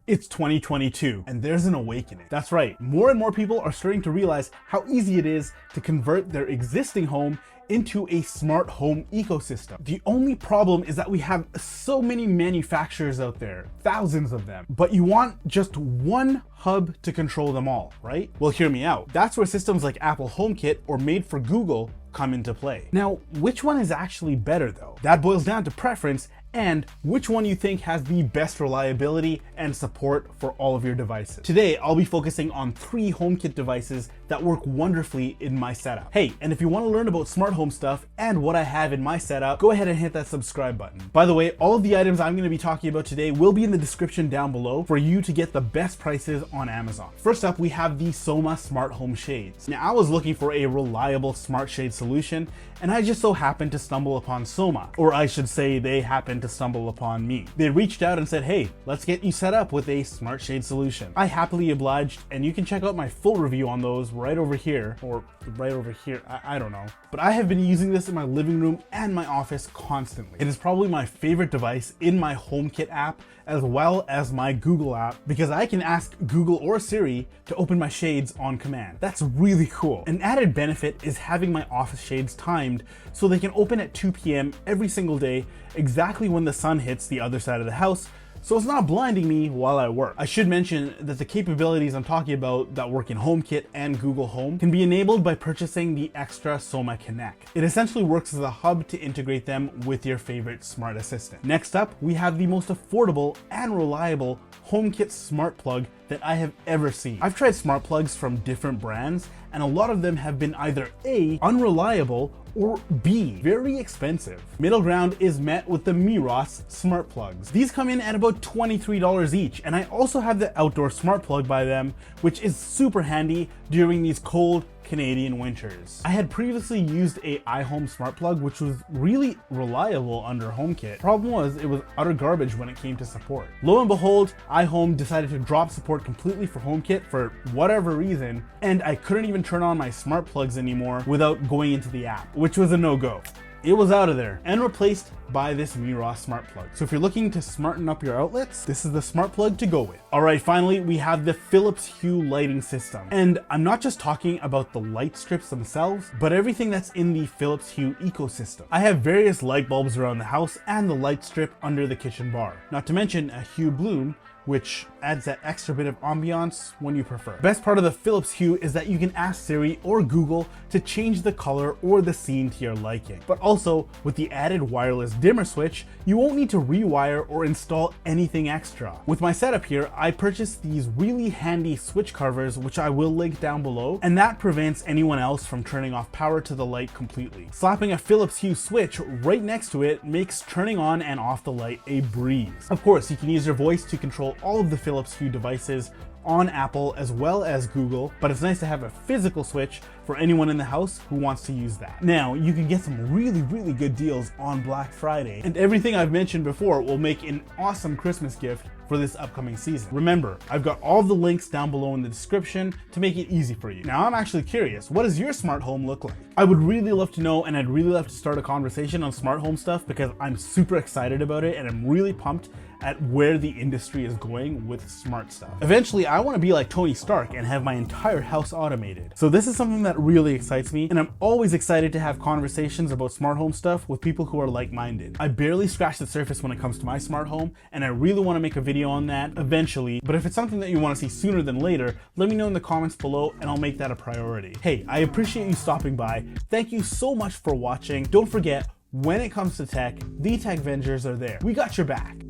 It's 2022 and there's an awakening. That's right, more and more people are starting to realize how easy it is to convert their existing home into a smart home ecosystem. The only problem is that we have so many manufacturers out there, thousands of them, but you want just one hub to control them all, right? Well, hear me out. That's where systems like Apple HomeKit or Made for Google come into play. Now, which one is actually better though? That boils down to preference and which one you think has the best reliability and support for all of your devices. Today, I'll be focusing on 3 HomeKit devices that work wonderfully in my setup. Hey, and if you want to learn about smart home stuff and what I have in my setup, go ahead and hit that subscribe button. By the way, all of the items I'm going to be talking about today will be in the description down below for you to get the best prices on Amazon. First up, we have the Soma Smart Home Shades. Now, I was looking for a reliable smart shade solution, and I just so happened to stumble upon Soma, or I should say they happened to stumble upon me. They reached out and said, hey, let's get you set up with a smart shade solution. I happily obliged, and you can check out my full review on those right over here, or right over here, I don't know. But I have been using this in my living room and my office constantly. It is probably my favorite device in my HomeKit app, as well as my Google app, because I can ask Google or Siri to open my shades on command. That's really cool. An added benefit is having my office shades timed so they can open at 2 p.m. every single day, exactly when the sun hits the other side of the house, so it's not blinding me while I work. I should mention that the capabilities I'm talking about that work in HomeKit and Google Home can be enabled by purchasing the extra Soma Connect. It essentially works as a hub to integrate them with your favorite smart assistant. Next up, we have the most affordable and reliable HomeKit smart plug that I have ever seen. I've tried smart plugs from different brands, and a lot of them have been either A, unreliable, or B, very expensive. Middle ground is met with the Miros smart plugs. These come in at about $23 each, and I also have the outdoor smart plug by them, which is super handy during these cold Canadian winters. I had previously used a iHome smart plug, which was really reliable under HomeKit. Problem was, it was utter garbage when it came to support. Lo and behold, iHome decided to drop support completely for HomeKit for whatever reason, and I couldn't even turn on my smart plugs anymore without going into the app, which was a no-go. It was out of there and replaced by this Miros smart plug. So if you're looking to smarten up your outlets, this is the smart plug to go with. All right, finally, we have the Philips Hue lighting system. And I'm not just talking about the light strips themselves, but everything that's in the Philips Hue ecosystem. I have various light bulbs around the house and the light strip under the kitchen bar. Not to mention a Hue Bloom, which adds that extra bit of ambiance when you prefer. Best part of the Philips Hue is that you can ask Siri or Google to change the color or the scene to your liking. But also, with the added wireless dimmer switch, you won't need to rewire or install anything extra. With my setup here, I purchased these really handy switch covers, which I will link down below, and that prevents anyone else from turning off power to the light completely. Slapping a Philips Hue switch right next to it makes turning on and off the light a breeze. Of course, you can use your voice to control all of the Philips Hue devices on Apple as well as Google, but it's nice to have a physical switch for anyone in the house who wants to use that. Now, you can get some really good deals on Black Friday, and everything I've mentioned before will make an awesome Christmas gift for this upcoming season. Remember, I've got all the links down below in the description to make it easy for you. Now, I'm actually curious, what does your smart home look like? I would really love to know, and I'd really love to start a conversation on smart home stuff because I'm super excited about it and I'm really pumped at where the industry is going with smart stuff. Eventually, I want to be like Tony Stark and have my entire house automated. So this is something that really excites me, and I'm always excited to have conversations about smart home stuff with people who are like-minded. I barely scratched the surface when it comes to my smart home, and I really want to make a video on that eventually, but if it's something that you want to see sooner than later, let me know in the comments below and I'll make that a priority. Hey, I appreciate you stopping by. Thank you so much for watching. Don't forget, when it comes to tech, the Tech Vengers are there. We got your back.